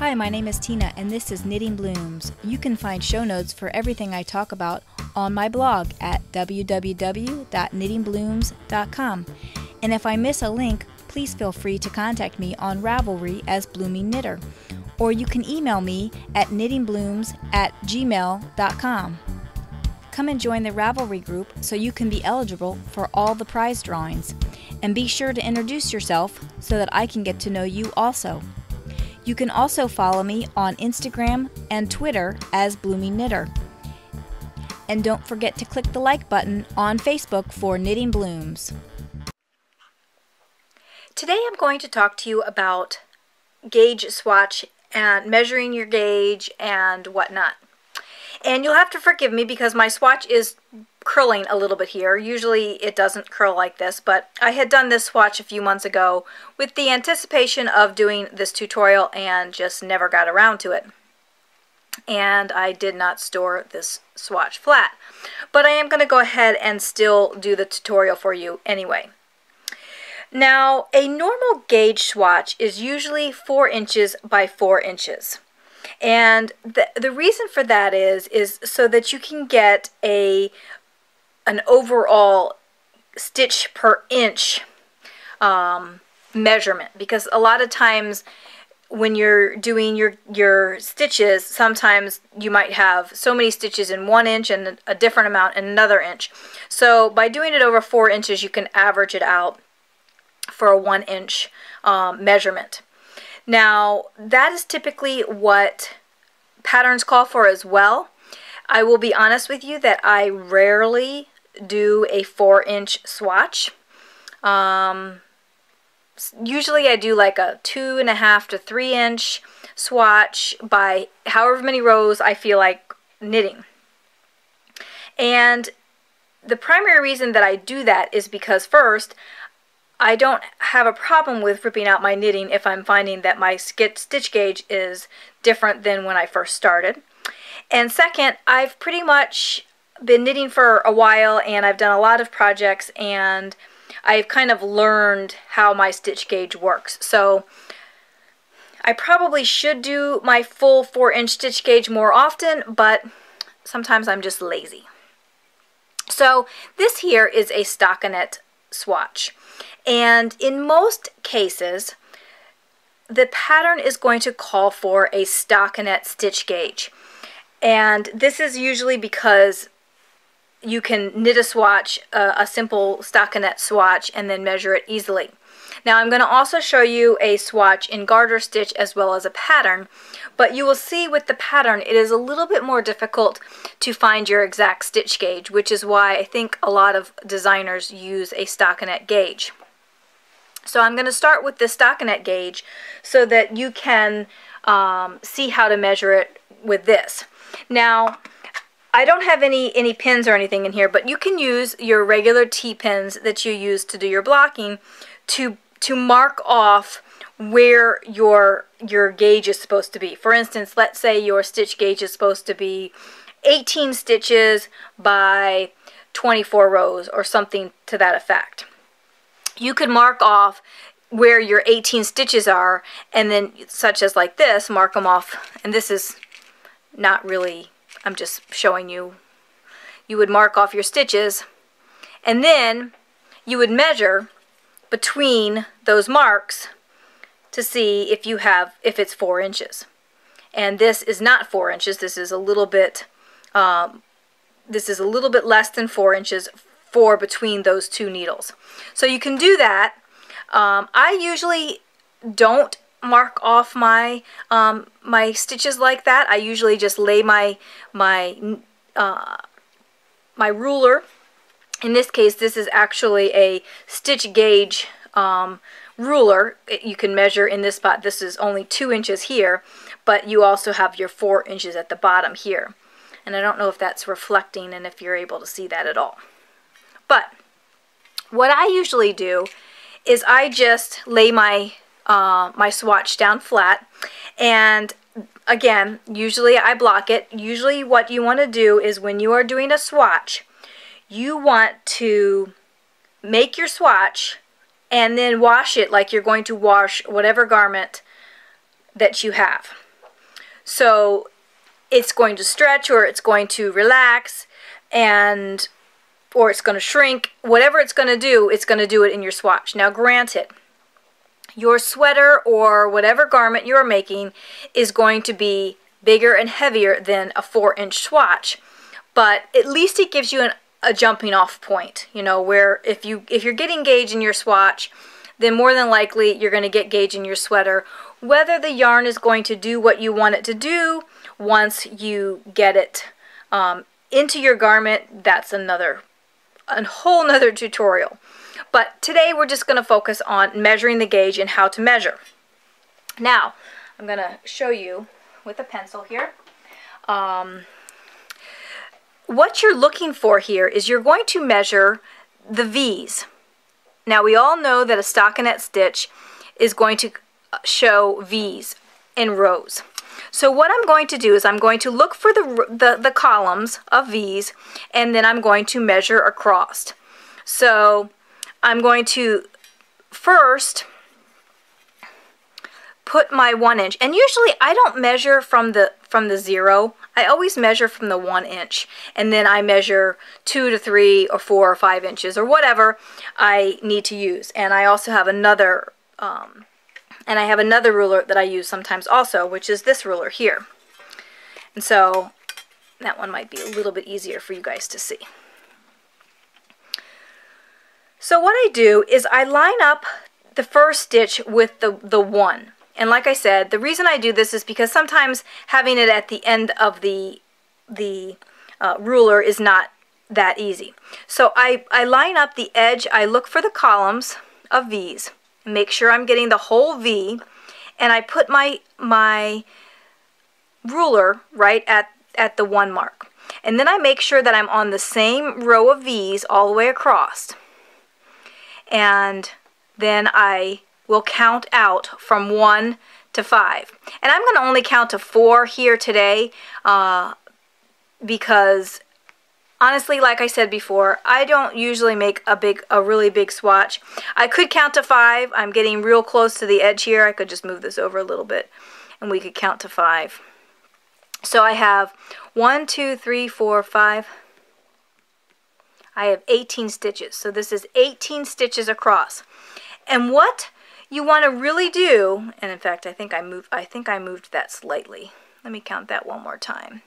Hi, my name is Tina and this is Knitting Blooms. You can find show notes for everything I talk about on my blog at www.knittingblooms.com. And if I miss a link, please feel free to contact me on Ravelry as Bloomingknitter, or you can email me at knittingblooms@gmail.com. Come and join the Ravelry group so you can be eligible for all the prize drawings. And be sure to introduce yourself so that I can get to know you also. You can also follow me on Instagram and Twitter as Bloomingknitter. And don't forget to click the like button on Facebook for Knitting Blooms. Today I'm going to talk to you about gauge swatch and measuring your gauge and whatnot. And you'll have to forgive me because my swatch is curling a little bit here. Usually it doesn't curl like this, but I had done this swatch a few months ago with the anticipation of doing this tutorial and just never got around to it. And I did not store this swatch flat. But I am going to go ahead and still do the tutorial for you anyway. Now, a normal gauge swatch is usually 4 inches by 4 inches. And the reason for that is so that you can get an overall stitch per inch measurement, because a lot of times when you're doing your stitches, sometimes you might have so many stitches in 1 inch and a different amount in another inch. So by doing it over 4 inches, you can average it out for a 1 inch measurement. Now, that is typically what patterns call for as well. I will be honest with you that I rarely do a 4-inch swatch. Usually I do like a 2.5 to 3 inch swatch by however many rows I feel like knitting. And the primary reason that I do that is because, first, I don't have a problem with ripping out my knitting if I'm finding that my stitch gauge is different than when I first started. And second, I've pretty much been knitting for a while and I've done a lot of projects and I've kind of learned how my stitch gauge works. So I probably should do my full 4-inch stitch gauge more often, but sometimes I'm just lazy. So this here is a stockinette swatch. And in most cases, the pattern is going to call for a stockinette stitch gauge. And this is usually because you can knit a swatch, a simple stockinette swatch, and then measure it easily. Now I'm going to also show you a swatch in garter stitch as well as a pattern, but you will see with the pattern it is a little bit more difficult to find your exact stitch gauge, which is why I think a lot of designers use a stockinette gauge. So I'm going to start with the stockinette gauge so that you can see how to measure it with this. Now, I don't have any pins or anything in here, but you can use your regular T-pins that you use to do your blocking to mark off where your gauge is supposed to be. For instance, let's say your stitch gauge is supposed to be 18 stitches by 24 rows or something to that effect. You could mark off where your 18 stitches are, and then, such as like this, mark them off. And this is not really, I'm just showing you. You would mark off your stitches, and then you would measure between those marks to see if it's 4 inches. And this is not 4 inches. This is a little bit less than 4 inches for between those two needles. So you can do that. I usually don't mark off my my stitches like that. I usually just lay my ruler. In this case, this is actually a stitch gauge ruler. You can measure in this spot. This is only 2 inches here, but you also have your 4 inches at the bottom here. And I don't know if that's reflecting and if you're able to see that at all. But what I usually do is I just lay my my swatch down flat, and again, usually I block it. Usually what you want to do is when you are doing a swatch, you want to make your swatch and then wash it like you're going to wash whatever garment that you have. So it's going to stretch, or it's going to relax, or it's going to shrink. Whatever it's going to do it in your swatch. Now granted, your sweater or whatever garment you're making is going to be bigger and heavier than a 4-inch swatch, but at least it gives you a jumping off point, you know, where if you're getting gauge in your swatch, then more than likely you're going to get gauge in your sweater. Whether the yarn is going to do what you want it to do once you get it into your garment, that's a whole nother tutorial. But today we're just going to focus on measuring the gauge and how to measure. Now, I'm going to show you with a pencil here. What you're looking for here is you're going to measure the V's. Now, we all know that a stockinette stitch is going to show V's in rows. So what I'm going to do is I'm going to look for the columns of V's, and then I'm going to measure across. So I'm going to first put my 1 inch, and usually I don't measure from the 0. I always measure from the 1 inch, and then I measure 2 to 3 or 4 or 5 inches or whatever I need to use. And I also have another ruler that I use sometimes also, which is this ruler here. And so that one might be a little bit easier for you guys to see. So what I do is I line up the first stitch with the 1. And like I said, the reason I do this is because sometimes having it at the end of the ruler is not that easy. So I line up the edge, I look for the columns of V's, make sure I'm getting the whole V, and I put my ruler right at the 1 mark. And then I make sure that I'm on the same row of V's all the way across. And then I will count out from 1 to 5. And I'm going to only count to 4 here today because honestly, like I said before, I don't usually make a really big swatch. I could count to 5. I'm getting real close to the edge here. I could just move this over a little bit and we could count to 5. So I have 1, 2, 3, 4, 5. I have 18 stitches. So this is 18 stitches across. And what you want to really do, and in fact I think I moved that slightly. Let me count that one more time.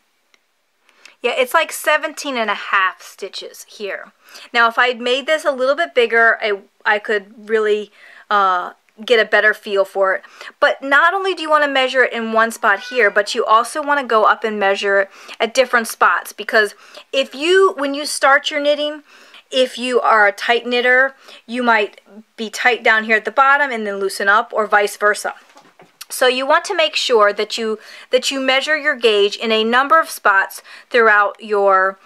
Yeah, it's like 17.5 stitches here. Now if I'd made this a little bit bigger, I could really get a better feel for it. But not only do you want to measure it in one spot here, but you also want to go up and measure it at different spots, because when you start your knitting, if you are a tight knitter, you might be tight down here at the bottom and then loosen up, or vice versa. So you want to make sure that you measure your gauge in a number of spots throughout your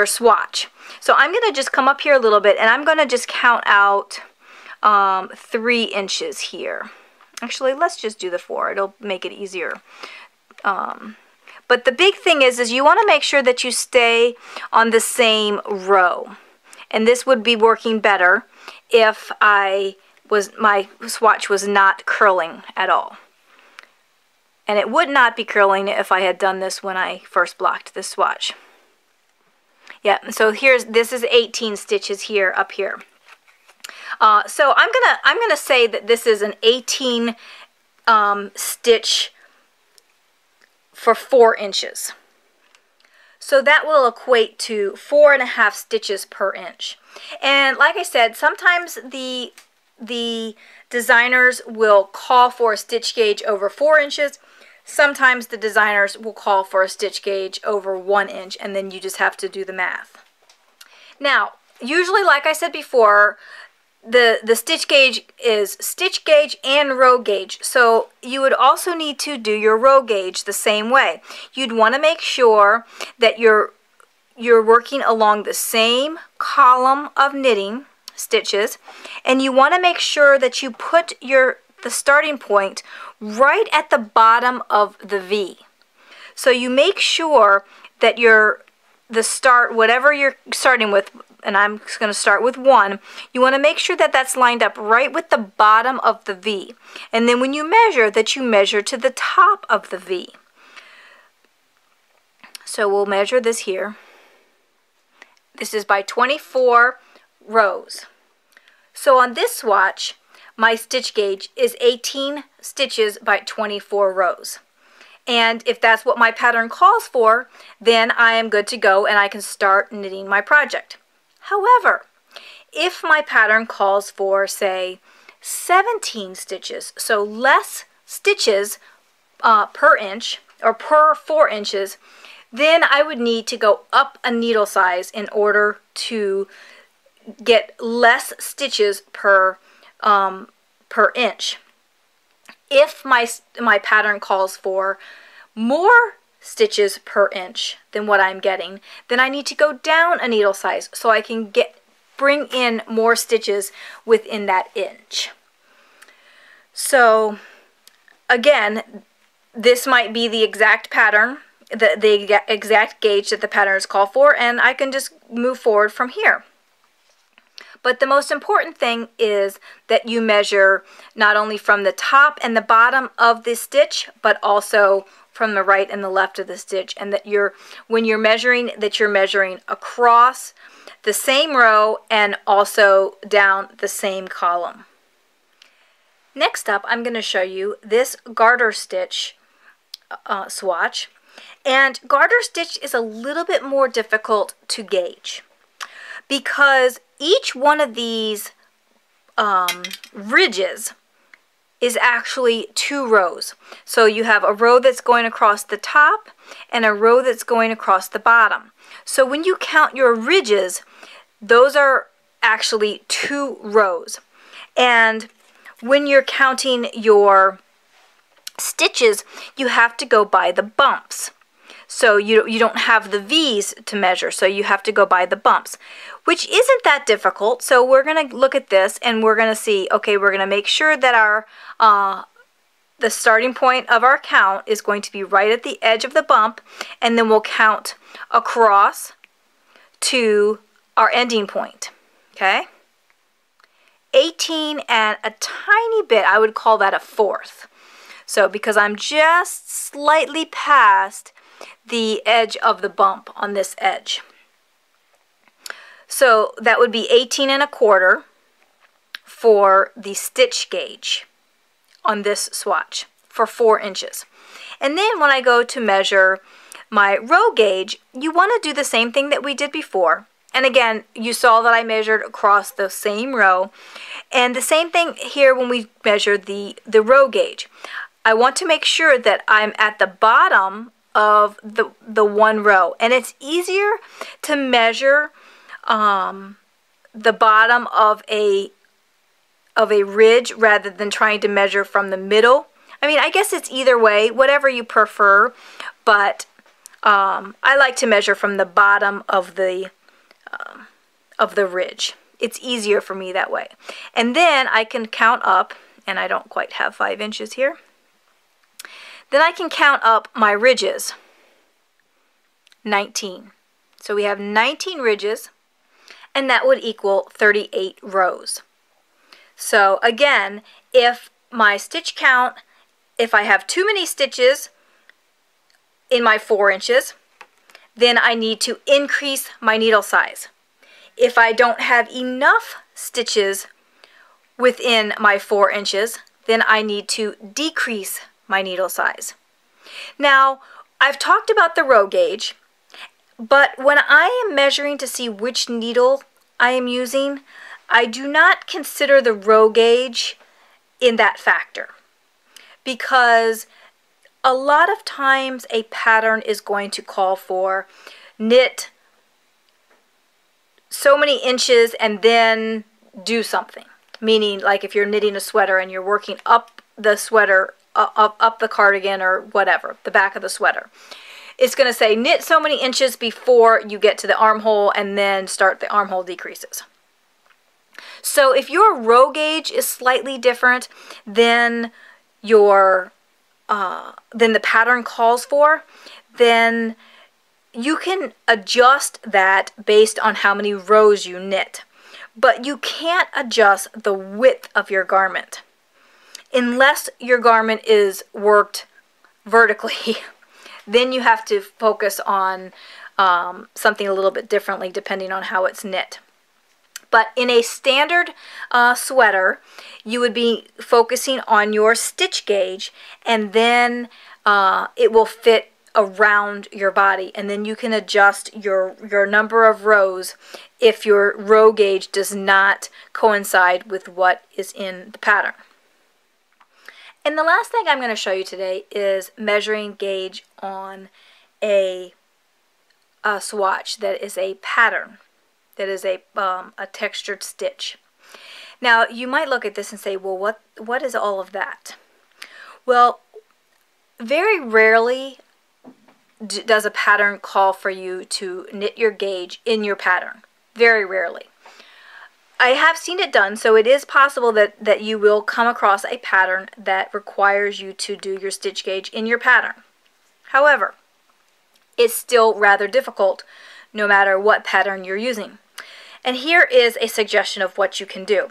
swatch. So I'm going to just come up here a little bit, and I'm going to just count out 3 inches here. Actually, let's just do the 4. It'll make it easier. But the big thing is you want to make sure that you stay on the same row. And this would be working better if my swatch was not curling at all. And it would not be curling if I had done this when I first blocked this swatch. Yeah, so this is 18 stitches here up here. So I'm gonna say that this is an 18 stitch for 4 inches. So that will equate to 4.5 stitches per inch. And like I said, sometimes the designers will call for a stitch gauge over 4 inches. Sometimes the designers will call for a stitch gauge over 1 inch, and then you just have to do the math. Now, usually, like I said before, the stitch gauge is stitch gauge and row gauge. So you would also need to do your row gauge the same way. You'd want to make sure that you're working along the same column of knitting stitches, and you want to make sure that you put the starting point right at the bottom of the V. So you make sure that whatever you're starting with, and I'm just going to start with 1, you want to make sure that that's lined up right with the bottom of the V. And then when you measure, that you measure to the top of the V. So we'll measure this here. This is by 24 rows. So on this swatch, my stitch gauge is 18 stitches by 24 rows. And if that's what my pattern calls for, then I am good to go and I can start knitting my project. However, if my pattern calls for, say, 17 stitches, so less stitches per inch or per 4 inches, then I would need to go up a needle size in order to get less stitches per inch. If my pattern calls for more stitches per inch than what I'm getting, then I need to go down a needle size so I can bring in more stitches within that inch. So again, this might be the exact pattern, the exact gauge that the pattern is called for, and I can just move forward from here. But the most important thing is that you measure not only from the top and the bottom of the stitch, but also from the right and the left of the stitch, and that when you're measuring, that you're measuring across the same row and also down the same column. Next up, I'm going to show you this garter stitch swatch. And garter stitch is a little bit more difficult to gauge because each one of these ridges is actually 2 rows. So you have a row that's going across the top and a row that's going across the bottom. So when you count your ridges, those are actually 2 rows. And when you're counting your stitches, you have to go by the bumps. So you don't have the V's to measure, so you have to go by the bumps, which isn't that difficult. So we're going to look at this and we're going to see, okay, we're going to make sure that our the starting point of our count is going to be right at the edge of the bump, and then we'll count across to our ending point. Okay? 18 and a tiny bit, I would call that a 1/4. So because I'm just slightly past the edge of the bump on this edge. So that would be 18 and a 1/4 for the stitch gauge on this swatch for 4 inches. And then when I go to measure my row gauge, you want to do the same thing that we did before. And again, you saw that I measured across the same row. And the same thing here when we measure the row gauge. I want to make sure that I'm at the bottom of the one row, and it's easier to measure the bottom of a ridge rather than trying to measure from the middle. I mean, I guess it's either way, whatever you prefer, but I like to measure from the bottom of the ridge. It's easier for me that way. And then I can count up, and I don't quite have 5 inches here. Then I can count up my ridges, 19. So we have 19 ridges, and that would equal 38 rows. So again, if my stitch count, if I have too many stitches in my 4 inches, then I need to increase my needle size. If I don't have enough stitches within my 4 inches, then I need to decrease my needle size. Now, I've talked about the row gauge, but when I am measuring to see which needle I am using, I do not consider the row gauge in that factor, because a lot of times a pattern is going to call for knit so many inches and then do something. Meaning, like if you're knitting a sweater and you're working up the sweater, up the cardigan or whatever, the back of the sweater. It's going to say knit so many inches before you get to the armhole and then start the armhole decreases. So if your row gauge is slightly different than than the pattern calls for, then you can adjust that based on how many rows you knit, but you can't adjust the width of your garment unless your garment is worked vertically. Then you have to focus on something a little bit differently depending on how it's knit. But in a standard sweater, you would be focusing on your stitch gauge, and then it will fit around your body, and then you can adjust your number of rows if your row gauge does not coincide with what is in the pattern. And the last thing I'm going to show you today is measuring gauge on a swatch that is a pattern, that is a textured stitch. Now you might look at this and say, well, what is all of that? Well, very rarely does a pattern call for you to knit your gauge in your pattern. Very rarely. I have seen it done, so it is possible that you will come across a pattern that requires you to do your stitch gauge in your pattern. However, it's still rather difficult no matter what pattern you're using. And here is a suggestion of what you can do.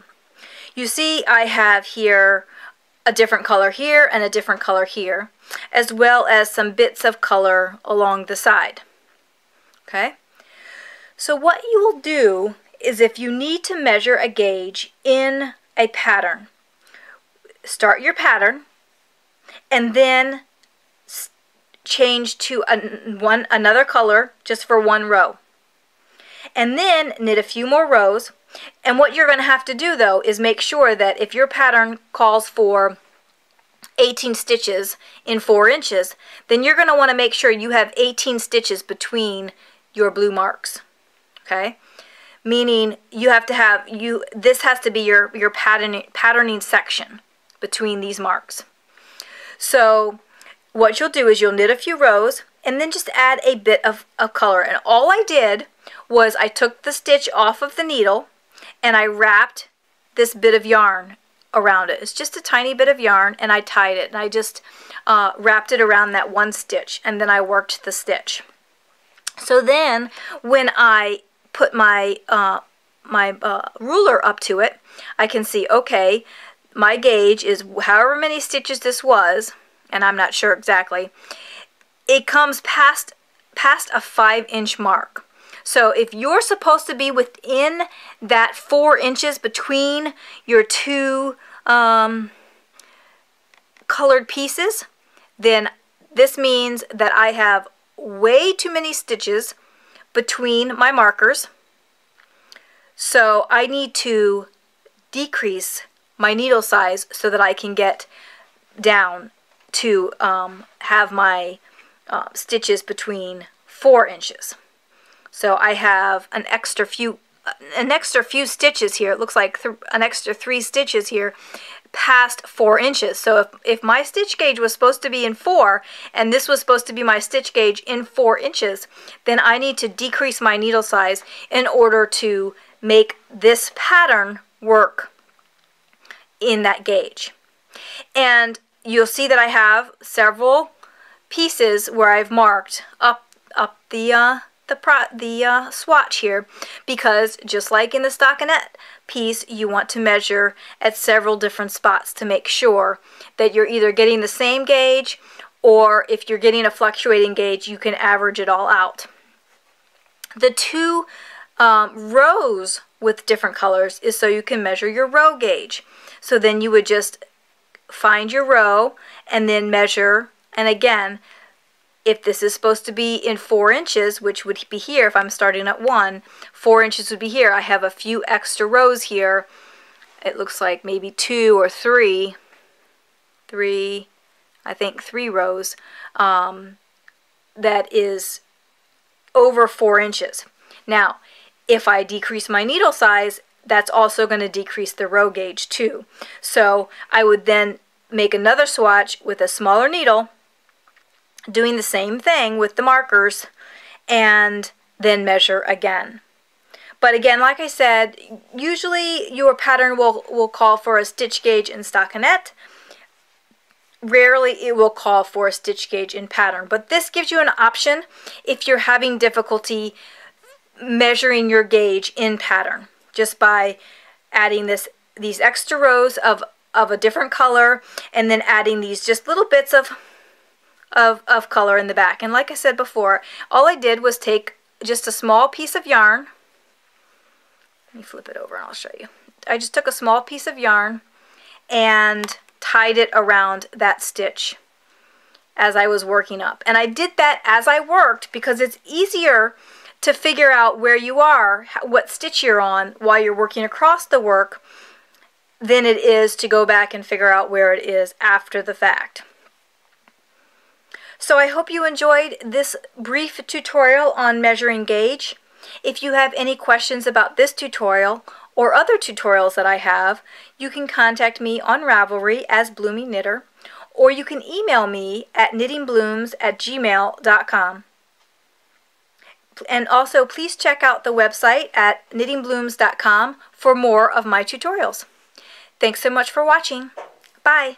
You see I have here a different color here and a different color here, as well as some bits of color along the side. Okay? So what you will do is, if you need to measure a gauge in a pattern, start your pattern and then change to another color just for one row. And then knit a few more rows. And what you're going to have to do, though, is make sure that if your pattern calls for 18 stitches in 4 inches, then you're going to want to make sure you have 18 stitches between your blue marks. Okay? Meaning you have to have, this has to be your patterning section between these marks. So what you'll do is you'll knit a few rows and then just add a bit of color. And all I did was I took the stitch off of the needle and I wrapped this bit of yarn around it. It's just a tiny bit of yarn, and I tied it, and I just wrapped it around that one stitch, and then I worked the stitch. So then when I put my ruler up to it, I can see, okay, my gauge is however many stitches this was, and I'm not sure exactly. It comes past a 5-inch mark. So if you're supposed to be within that 4 inches between your two colored pieces, then this means that I have way too many stitches between my markers. So I need to decrease my needle size so that I can get down to have my stitches between 4 inches. So I have an extra few stitches here. It looks like an extra 3 stitches here past 4 inches. So if my stitch gauge was supposed to be in 4 and this was supposed to be my stitch gauge in 4 inches, then I need to decrease my needle size in order to make this pattern work in that gauge. And you'll see that I have several pieces where I've marked up the swatch here, because just like in the stockinette piece, you want to measure at several different spots to make sure that you're either getting the same gauge, or if you're getting a fluctuating gauge, you can average it all out. The 2 rows with different colors is so you can measure your row gauge. So then you would just find your row and then measure, and again, if this is supposed to be in 4 inches, which would be here if I'm starting at 1, 4 inches would be here. I have a few extra rows here. It looks like maybe 2 or 3, I think 3 rows, that is over 4 inches. Now, if I decrease my needle size, that's also going to decrease the row gauge too. So I would then make another swatch with a smaller needle, doing the same thing with the markers, and then measure again. But again, like I said, usually your pattern will call for a stitch gauge in stockinette. rarely it will call for a stitch gauge in pattern, but this gives you an option if you're having difficulty measuring your gauge in pattern, just by adding these extra rows of a different color, and then adding these just little bits of color in the back. And like I said before, all I did was take just a small piece of yarn. Let me flip it over and I'll show you. I just took a small piece of yarn and tied it around that stitch as I was working up. And I did that as I worked because it's easier to figure out where you are, what stitch you're on while you're working across the work, than it is to go back and figure out where it is after the fact. So I hope you enjoyed this brief tutorial on measuring gauge. If you have any questions about this tutorial or other tutorials that I have, you can contact me on Ravelry as Bloomingknitter, or you can email me at knittingblooms@gmail.com. And also, please check out the website at knittingblooms.com for more of my tutorials. Thanks so much for watching. Bye!